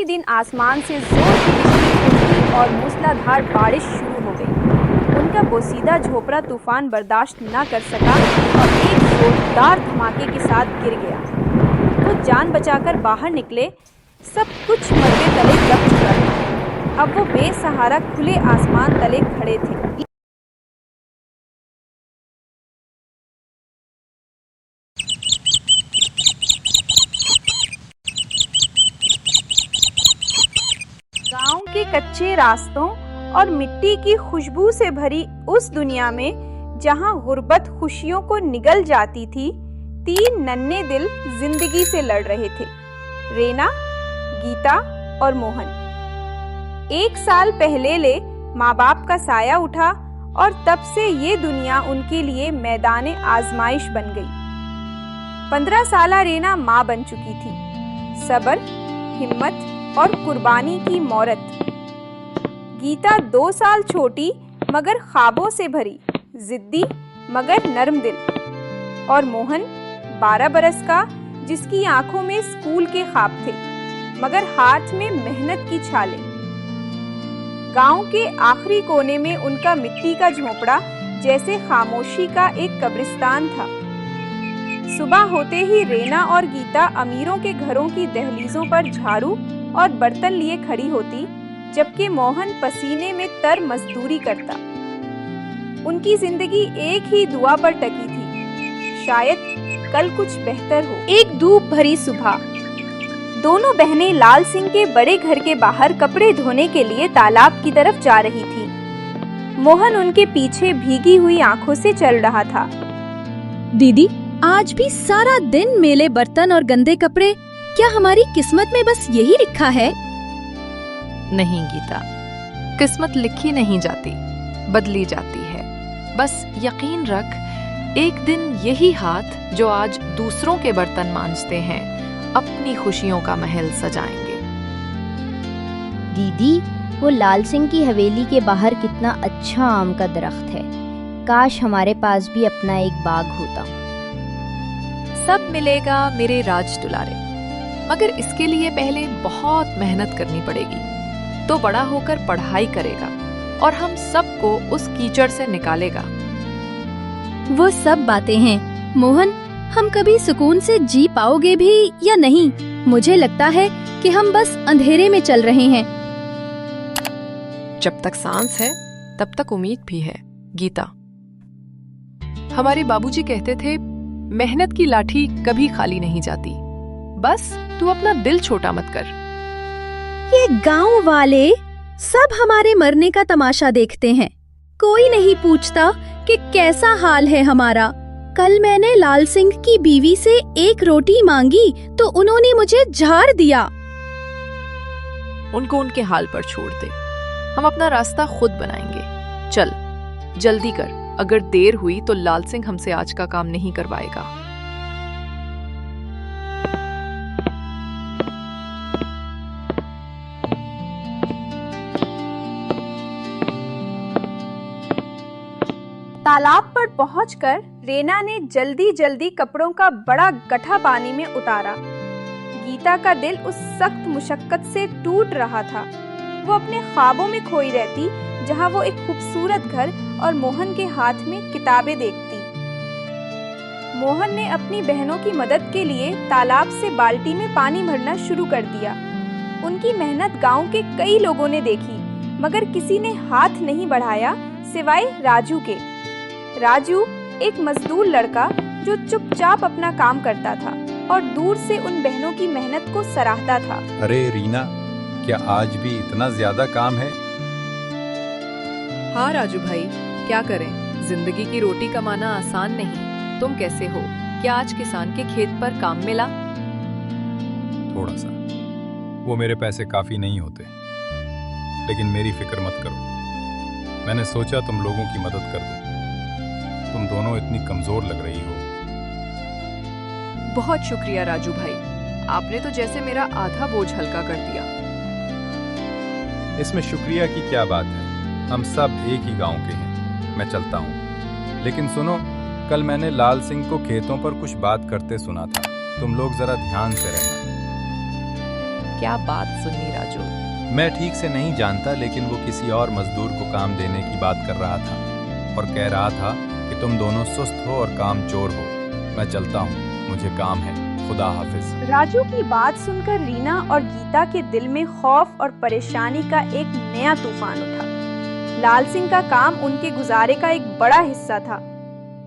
दिन आसमान से जोर की बिजली कड़की और मूसलाधार बारिश शुरू हो गई। उनका बोसीदा झोपड़ा तूफान बर्दाश्त न कर सका और एक जोरदार धमाके के साथ गिर गया। वो जान बचाकर बाहर निकले, सब कुछ मलबे तले दब चुका था। अब वो बेसहारा खुले आसमान तले खड़े थे। गांव के कच्चे रास्तों और मिट्टी की खुशबू से भरी उस दुनिया में जहां गुर्बत खुशियों को निगल जाती थी, 3 नन्हे दिल जिंदगी से लड़ रहे थे, रेना, गीता और मोहन। 1 साल पहले ले माँ बाप का साया उठा और तब से ये दुनिया उनके लिए मैदान आजमाइश बन गई। 15 साला रेना माँ बन चुकी थी, सब्र, हिम्मत और कुर्बानी की मौरत। गीता 2 साल छोटी मगर ख्वाबों से भरी, जिद्दी मगर नरम दिल। और मोहन 12 बरस का, जिसकी आंखों में स्कूल के ख्वाब थे मगर हाथ में मेहनत की छालें। गांव के आखिरी कोने में उनका मिट्टी का झोपड़ा जैसे खामोशी का एक कब्रिस्तान था। सुबह होते ही रेना और गीता अमीरों के घरों की दहलीजों पर झाड़ू और बर्तन लिए खड़ी होती, जबकि मोहन पसीने में तर मजदूरी करता। उनकी जिंदगी एक ही दुआ पर टकी थी, शायद कल कुछ बेहतर हो। एक धूप भरी सुबह दोनों बहनें लाल सिंह के बड़े घर के बाहर कपड़े धोने के लिए तालाब की तरफ जा रही थी। मोहन उनके पीछे भीगी हुई आंखों से चल रहा था। दीदी, आज भी सारा दिन मेले बर्तन और गंदे कपड़े, क्या हमारी किस्मत में बस यही लिखा है? नहीं गीता, किस्मत लिखी नहीं जाती, बदली जाती है। बस यकीन रख, एक दिन यही हाथ जो आज दूसरों के बर्तन मांजते हैं, अपनी खुशियों का महल सजाएंगे। दीदी, वो लाल सिंह की हवेली के बाहर कितना अच्छा आम का दरख्त है। काश हमारे पास भी अपना एक बाग होता। सब मिलेगा मेरे राज दुलारे, मगर इसके लिए पहले बहुत मेहनत करनी पड़ेगी। तो बड़ा होकर पढ़ाई करेगा और हम सबको उस कीचड़ से निकालेगा। वो सब बातें हैं मोहन, हम कभी सुकून से जी पाओगे भी या नहीं? मुझे लगता है कि हम बस अंधेरे में चल रहे हैं। जब तक सांस है तब तक उम्मीद भी है गीता। हमारे बाबूजी कहते थे, मेहनत की लाठी कभी खाली नहीं जाती, बस तू अपना दिल छोटा मत कर। ये गांव वाले सब हमारे मरने का तमाशा देखते हैं, कोई नहीं पूछता कि कैसा हाल है हमारा। कल मैंने लाल सिंह की बीवी से 1 रोटी मांगी तो उन्होंने मुझे झाड़ दिया। उनको उनके हाल पर छोड़ दे, हम अपना रास्ता खुद बनाएंगे। चल जल्दी कर, अगर देर हुई तो लाल सिंह हमसे आज का काम नहीं करवाएगा। तालाब पर पहुंचकर रेना ने जल्दी जल्दी कपड़ों का बड़ा गट्ठा पानी में उतारा। गीता का दिल उस सख्त मुशक्कत से टूट रहा था। वो अपने ख्वाबों में खोई रहती, जहां वो एक खूबसूरत घर और मोहन के हाथ में किताबें देखती। मोहन ने अपनी बहनों की मदद के लिए तालाब से बाल्टी में पानी भरना शुरू कर दिया। उनकी मेहनत गांव के कई लोगों ने देखी, मगर किसी ने हाथ नहीं बढ़ाया सिवाय राजू के। राजू एक मजदूर लड़का जो चुपचाप अपना काम करता था और दूर से उन बहनों की मेहनत को सराहता था। अरे रीना, क्या आज भी इतना ज्यादा काम है? हाँ राजू भाई, क्या करें, जिंदगी की रोटी कमाना आसान नहीं। तुम कैसे हो? क्या आज किसान के खेत पर काम मिला? थोड़ा सा। वो मेरे पैसे काफी नहीं होते, लेकिन मेरी फिक्र मत करो। मैंने सोचा तुम लोगों की मदद कर दूं। तुम दोनों इतनी कमजोर लग रही हो। बहुत शुक्रिया राजू भाई, आपने तो जैसे मेरा आधा बोझ हल्का कर दिया। इसमें शुक्रिया की क्या बात है, हम सब एक ही गांव के हैं। मैं चलता हूँ। लेकिन सुनो, कल मैंने लाल सिंह को खेतों पर कुछ बात करते सुना था, तुम लोग जरा ध्यान से रहना। क्या बात सुननी राजू। मैं ठीक से नहीं जानता, लेकिन वो किसी और मजदूर को काम देने की बात कर रहा था और कह रहा था कि तुम दोनों सुस्त हो और काम चोर हो। मैं चलता हूँ, मुझे काम है, खुदा हाफिज। राजू की बात सुनकर रीना और गीता के दिल में खौफ और परेशानी का एक नया तूफान उठा। लाल सिंह का काम उनके गुजारे का एक बड़ा हिस्सा था।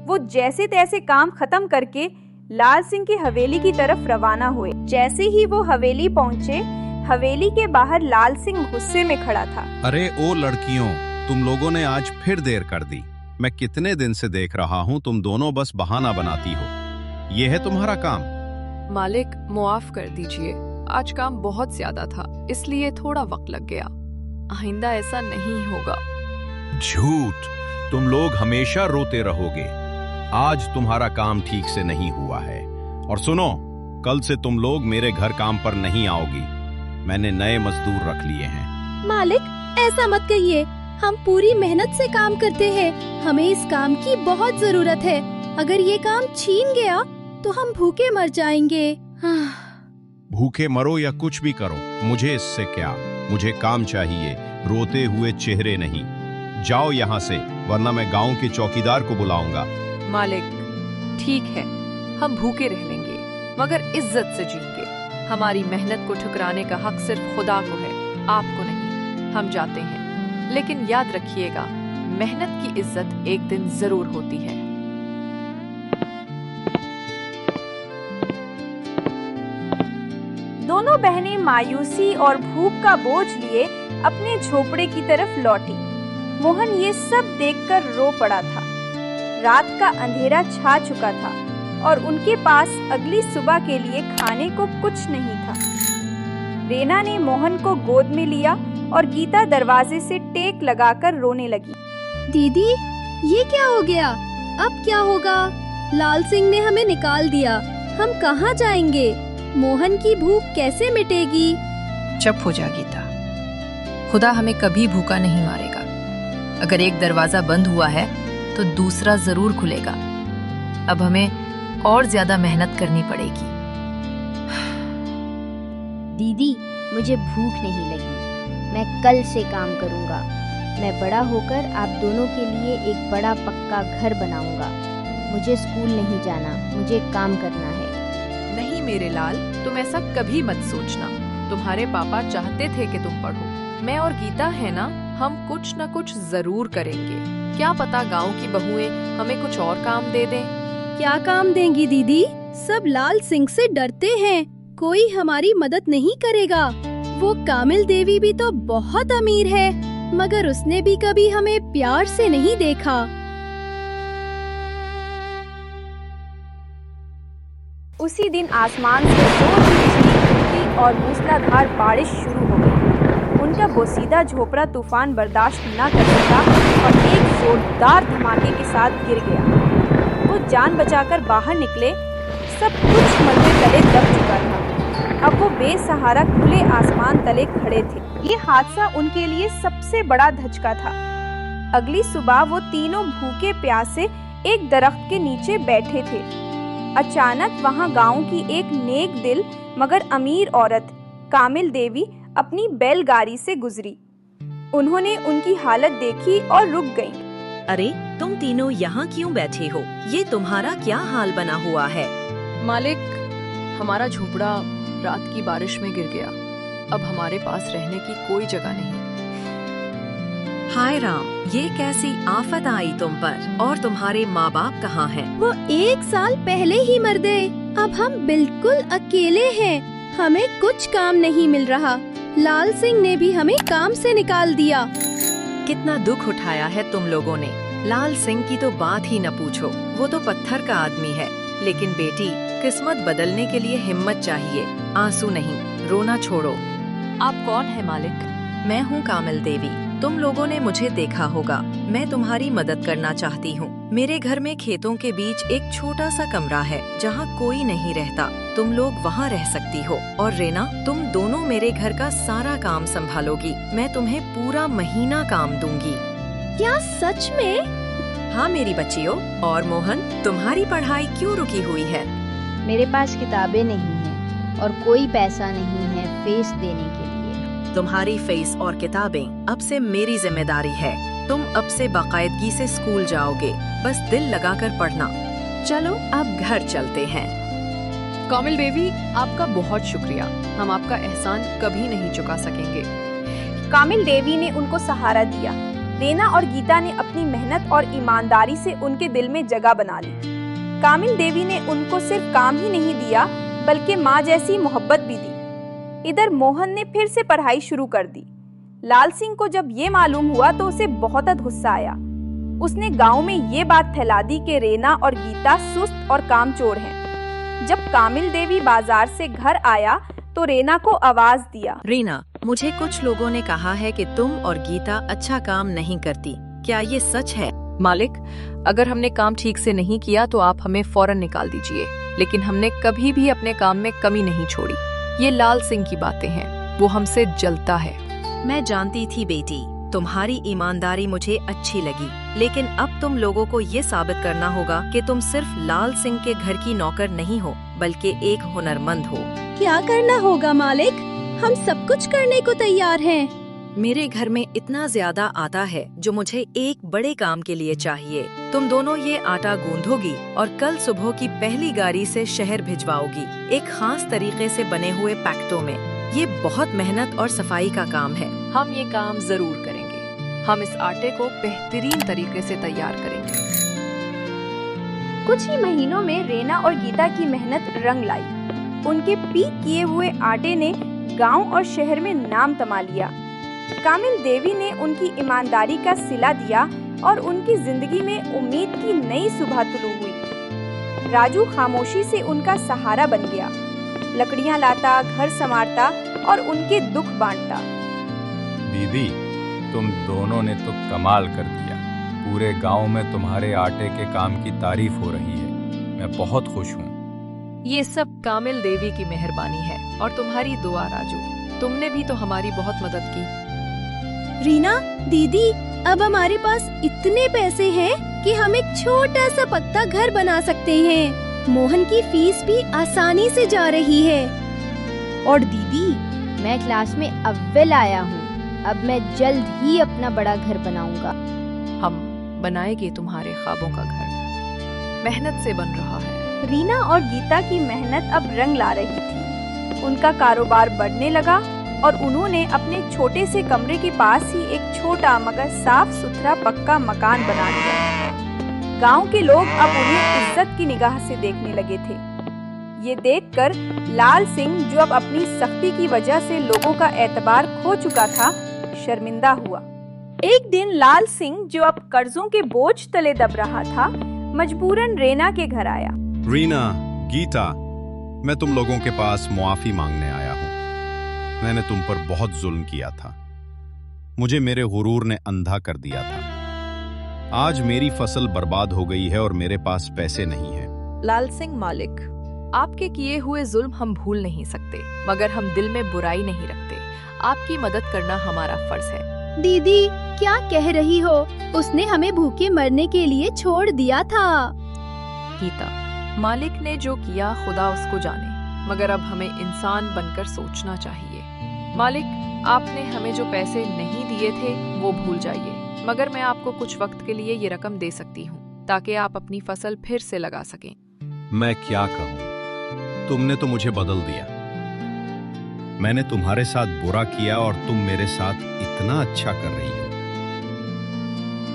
वो जैसे तैसे काम खत्म करके लाल सिंह की हवेली की तरफ रवाना हुए। जैसे ही वो हवेली पहुंचे, हवेली के बाहर लाल सिंह गुस्से में खड़ा था। अरे ओ लड़कियों, तुम लोगों ने आज फिर देर कर दी। मैं कितने दिन से देख रहा हूँ तुम दोनों बस बहाना बनाती हो। ये है तुम्हारा काम? मालिक मुआफ कर दीजिए, आज काम बहुत ज्यादा था, इसलिए थोड़ा वक्त लग गया। आइंदा ऐसा नहीं होगा। झूठ, तुम लोग हमेशा रोते रहोगे। आज तुम्हारा काम ठीक से नहीं हुआ है। और सुनो, कल से तुम लोग मेरे घर काम पर नहीं आओगी। मैंने नए मजदूर रख लिए हैं। मालिक, ऐसा मत कहिए। हम पूरी मेहनत से काम करते हैं। हमें इस काम की बहुत जरूरत है। अगर ये काम छीन गया तो हम भूखे मर जाएंगे। भूखे मरो या कुछ भी करो, मुझे इससे क्या। मुझे काम चाहिए, रोते हुए चेहरे नहीं। जाओ यहाँ से, वरना मैं गांव के चौकीदार को बुलाऊंगा। मालिक, ठीक है, हम भूखे रह लेंगे मगर इज्जत से जीएंगे। हमारी मेहनत को ठुकराने का हक सिर्फ खुदा को है, आपको नहीं। हम जाते हैं, लेकिन याद रखिएगा, मेहनत की इज्जत एक दिन जरूर होती है। दोनों बहनें मायूसी और भूख का बोझ लिए अपने झोपड़े की तरफ लौटी। मोहन ये सब देखकर रो पड़ा था। रात का अंधेरा छा चुका था और उनके पास अगली सुबह के लिए खाने को कुछ नहीं था। रेना ने मोहन को गोद में लिया और गीता दरवाजे से टेक लगाकर रोने लगी। दीदी, ये क्या हो गया? अब क्या होगा? लाल सिंह ने हमें निकाल दिया। हम कहाँ जाएंगे? मोहन की भूख कैसे मिटेगी? चुप हो जा गीता, खुदा हमें कभी भूखा नहीं मारेगा। अगर एक दरवाजा बंद हुआ है तो दूसरा जरूर खुलेगा। अब हमें और ज्यादा मेहनत करनी पड़ेगी। दीदी, मुझे भूख नहीं लगी। मैं कल से काम करूंगा। मैं बड़ा होकर आप दोनों के लिए एक बड़ा पक्का घर बनाऊंगा। मुझे स्कूल नहीं जाना, मुझे काम करना है। नहीं मेरे लाल, तुम ऐसा कभी मत सोचना। तुम्हारे पापा चाहते थे कि तुम पढ़ो। मैं और गीता है ना, हम कुछ न कुछ जरूर करेंगे। क्या पता गांव की बहुएं हमें कुछ और काम दे दें। क्या काम देंगी दीदी? सब लाल सिंह से डरते हैं। कोई हमारी मदद नहीं करेगा। वो कामिल देवी भी तो बहुत अमीर है, मगर उसने भी कभी हमें प्यार से नहीं देखा। उसी दिन आसमान से जोर की बिजली गिरती और मूसलाधार बारिश शुरू हो गई। उनका बोसीदा झोपड़ा तूफान बर्दाश्त न कर सका और एक जोरदार धमाके के साथ गिर गया। वो जान बचाकर बाहर निकले। सब कुछ मलबे तले दब चुका था। अब वो बेसहारा खुले आसमान तले खड़े थे। ये हादसा उनके लिए सबसे बड़ा धचका था। अगली सुबह वो तीनों भूखे प्यासे एक दरख्त के नीचे बैठे थे। अचानक वहाँ गांव की एक नेक दिल मगर अमीर औरत कामिल देवी अपनी बैलगाड़ी से गुजरी। उन्होंने उनकी हालत देखी और रुक गईं। अरे, तुम तीनों यहाँ क्यों बैठे हो? ये तुम्हारा क्या हाल बना हुआ है? मालिक, हमारा झोपड़ा रात की बारिश में गिर गया। अब हमारे पास रहने की कोई जगह नहीं। हाय राम, ये कैसी आफत आई तुम पर? और तुम्हारे माँ बाप कहाँ हैं? वो 1 साल पहले ही मर गए। अब हम बिल्कुल अकेले हैं। हमें कुछ काम नहीं मिल रहा। लाल सिंह ने भी हमें काम से निकाल दिया। कितना दुख उठाया है तुम लोगों ने। लाल सिंह की तो बात ही न पूछो, वो तो पत्थर का आदमी है। लेकिन बेटी, किस्मत बदलने के लिए हिम्मत चाहिए, आंसू नहीं। रोना छोड़ो। आप कौन है मालिक? मैं हूँ कामिल देवी। तुम लोगों ने मुझे देखा होगा। मैं तुम्हारी मदद करना चाहती हूँ। मेरे घर में खेतों के बीच एक छोटा सा कमरा है जहाँ कोई नहीं रहता। तुम लोग वहाँ रह सकती हो। और रेना, तुम दोनों मेरे घर का सारा काम संभालोगी। मैं तुम्हें पूरा महीना काम दूंगी। क्या सच में? हाँ मेरी बच्चियों। और मोहन, तुम्हारी पढ़ाई क्यों रुकी हुई है? मेरे पास किताबें नहीं हैं और कोई पैसा नहीं है। फीस देने के लिए। तुम्हारी फीस और किताबें अब से मेरी जिम्मेदारी है। तुम अब से बाकायदगी से स्कूल जाओगे, बस दिल लगाकर पढ़ना। चलो अब घर चलते हैं। कामिल देवी, आपका बहुत शुक्रिया। हम आपका एहसान कभी नहीं चुका सकेंगे। कामिल देवी ने उनको सहारा दिया। रेना और गीता ने अपनी मेहनत और ईमानदारी से उनके दिल में जगह बना ली। कामिल देवी ने उनको सिर्फ काम ही नहीं दिया, बल्कि माँ जैसी मोहब्बत भी दी। इधर मोहन ने फिर से पढ़ाई शुरू कर दी। लाल सिंह को जब ये मालूम हुआ तो उसे बहुत गुस्सा आया। उसने गांव में ये बात फैला दी कि रेना और गीता सुस्त और कामचोर हैं। जब कामिल देवी बाजार से घर आया तो रेना को आवाज दिया। रीना, मुझे कुछ लोगों ने कहा है कि तुम और गीता अच्छा काम नहीं करती। क्या ये सच है? मालिक, अगर हमने काम ठीक से नहीं किया तो आप हमें फौरन निकाल दीजिए, लेकिन हमने कभी भी अपने काम में कमी नहीं छोड़ी। ये लाल सिंह की बातें हैं, वो हमसे जलता है। मैं जानती थी बेटी, तुम्हारी ईमानदारी मुझे अच्छी लगी, लेकिन अब तुम लोगों को ये साबित करना होगा कि तुम सिर्फ लाल सिंह के घर की नौकर नहीं हो, बल्कि एक हुनरमंद हो। क्या करना होगा मालिक? हम सब कुछ करने को तैयार हैं। मेरे घर में इतना ज्यादा आटा है जो मुझे एक बड़े काम के लिए चाहिए। तुम दोनों ये आटा गूंदोगी और कल सुबह की पहली गाड़ी से शहर भिजवाओगी, एक खास तरीके से बने हुए पैकेटों में। ये बहुत मेहनत और सफाई का काम है। हम ये काम जरूर करेंगे। हम इस आटे को बेहतरीन तरीके से तैयार करेंगे। कुछ ही महीनों में रेना और गीता की मेहनत रंग लाई। उनके पीक किए हुए आटे ने गांव और शहर में नाम तमा लिया। कामिल देवी ने उनकी ईमानदारी का सिला दिया और उनकी जिंदगी में उम्मीद की नई सुबह तुलू हुई। राजू खामोशी से उनका सहारा बन गया। लकड़ियां लाता, घर संवारता और उनके दुख बांटता। दीदी, तुम दोनों ने तो कमाल कर दिया। पूरे गांव में तुम्हारे आटे के काम की तारीफ हो रही है। मैं बहुत खुश हूँ। ये सब कामिल देवी की मेहरबानी है और तुम्हारी दुआ राजू। तुमने भी तो हमारी बहुत मदद की। रीना दीदी, अब हमारे पास इतने पैसे हैं कि हम एक छोटा सा पक्का घर बना सकते हैं। मोहन की फीस भी आसानी से जा रही है। और दीदी, मैं क्लास में अव्वल आया हूँ। अब मैं जल्द ही अपना बड़ा घर बनाऊंगा। हम बनाएंगे तुम्हारे ख्वाबों का घर। मेहनत से बन रहा है। रीना और गीता की मेहनत अब रंग ला रही थी। उनका कारोबार बढ़ने लगा और उन्होंने अपने छोटे से कमरे के पास ही एक छोटा मगर साफ सुथरा पक्का मकान बना लिया। गांव के लोग अब उन्हें इज्जत की निगाह से देखने लगे थे। ये देखकर लाल सिंह, जो अब अपनी सख्ती की वजह से लोगों का एतबार खो चुका था, शर्मिंदा हुआ। एक दिन लाल सिंह, जो अब कर्जों के बोझ तले दब रहा था, मजबूरन रेना के घर आया। रीना, गीता, मैं तुम लोगों के पास मुआफी मांगने आया हूँ। मैंने तुम पर बहुत जुल्म किया था। मुझे मेरे गुरूर ने अंधा कर दिया था। आज मेरी फसल बर्बाद हो गई है और मेरे पास पैसे नहीं हैं। लाल सिंह मालिक, आपके किए हुए जुल्म हम भूल नहीं सकते, मगर हम दिल में बुराई नहीं रखते। आपकी मदद करना हमारा फर्ज है। दीदी, क्या कह रही हो? उसने हमें भूखे मरने के लिए छोड़ दिया था। गीता, मालिक ने जो किया खुदा उसको जाने, मगर अब हमें इंसान बनकर सोचना चाहिए। मालिक, आपने हमें जो पैसे नहीं दिए थे वो भूल जाइए, मगर मैं आपको कुछ वक्त के लिए ये रकम दे सकती हूँ ताकि आप अपनी फसल फिर से लगा सकें। मैं क्या कहूँ, तुमने तो मुझे बदल दिया। मैंने तुम्हारे साथ बुरा किया और तुम मेरे साथ इतना अच्छा कर रही हो।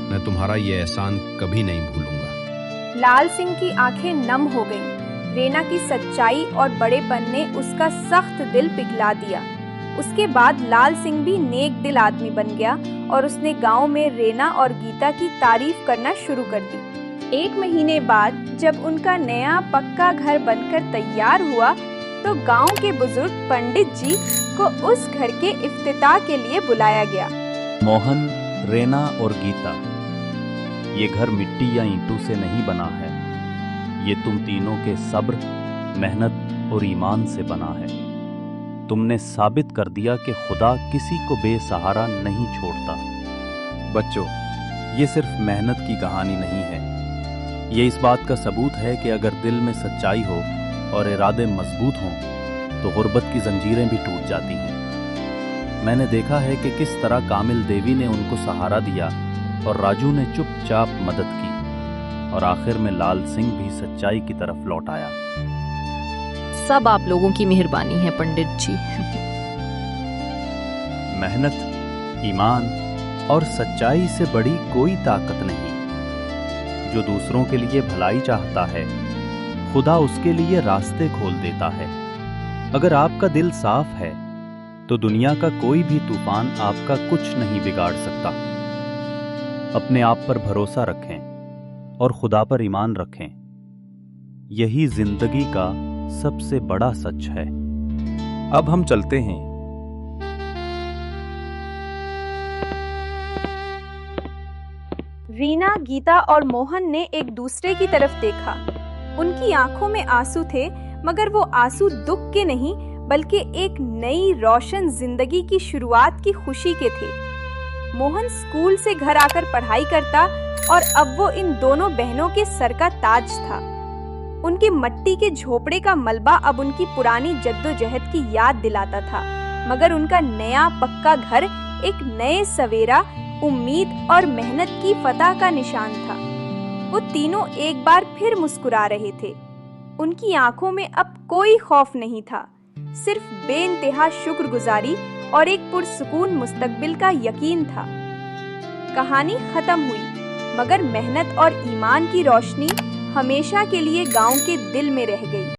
मैं तुम्हारा ये एहसान कभी नहीं भूलूंगा। लाल सिंह की आंखें नम हो गईं। रेना की सच्चाई और बड़ेपन ने उसका सख्त दिल पिघला दिया। उसके बाद लाल सिंह भी नेक दिल आदमी बन गया और उसने गांव में रेना और गीता की तारीफ करना शुरू कर दी। 1 महीने बाद जब उनका नया पक्का घर बनकर तैयार हुआ तो गांव के बुजुर्ग पंडित जी को उस घर के इफ्तिताह के लिए बुलाया गया। मोहन, रेना और गीता, ये घर मिट्टी या ईंटों से नहीं बना है। ये तुम तीनों के सब्र, मेहनत और ईमान से बना है। तुमने साबित कर दिया कि खुदा किसी को बेसहारा नहीं छोड़ता। बच्चों, ये सिर्फ मेहनत की कहानी नहीं है। ये इस बात का सबूत है कि अगर दिल में सच्चाई हो और इरादे मजबूत हों तो गुर्बत की जंजीरें भी टूट जाती हैं। मैंने देखा है कि किस तरह कामिल देवी ने उनको सहारा दिया और राजू ने चुपचाप मदद की और आखिर में लाल सिंह भी सच्चाई की तरफ लौट आया। सब आप लोगों की मेहरबानी है पंडित जी। मेहनत, ईमान और सच्चाई से बड़ी कोई ताकत नहीं। जो दूसरों के लिए भलाई चाहता है, खुदा उसके लिए रास्ते खोल देता है। अगर आपका दिल साफ है तो दुनिया का कोई भी तूफान आपका कुछ नहीं बिगाड़ सकता। अपने आप पर भरोसा रखें और खुदा पर ईमान रखें। यही जिंदगी का सबसे बड़ा सच है। अब हम चलते हैं। रीना, गीता और मोहन ने एक दूसरे की तरफ देखा। उनकी आंखों में आंसू थे, मगर वो आंसू दुख के नहीं बल्कि एक नई रोशन जिंदगी की शुरुआत की खुशी के थे। मोहन स्कूल से घर आकर पढ़ाई करता और अब वो इन दोनों बहनों के सर का ताज था। उनके मट्टी के झोपड़े का मलबा अब उनकी पुरानी जद्दोजहद की याद दिलाता था, मगर उनका नया पक्का घर एक नए सवेरा, उम्मीद और मेहनत की फतह का निशान था। वो तीनों एक बार फिर मुस्कुरा रहे थे। उनकी आंखों में अब कोई खौफ नहीं था, सिर्फ बेइंतहा शुक्रगुजारी और एक पुरसुकून मुस्तकबिल का यकीन था। कहानी खत्म हुई, मगर मेहनत और ईमान की रोशनी हमेशा के लिए गांव के दिल में रह गई।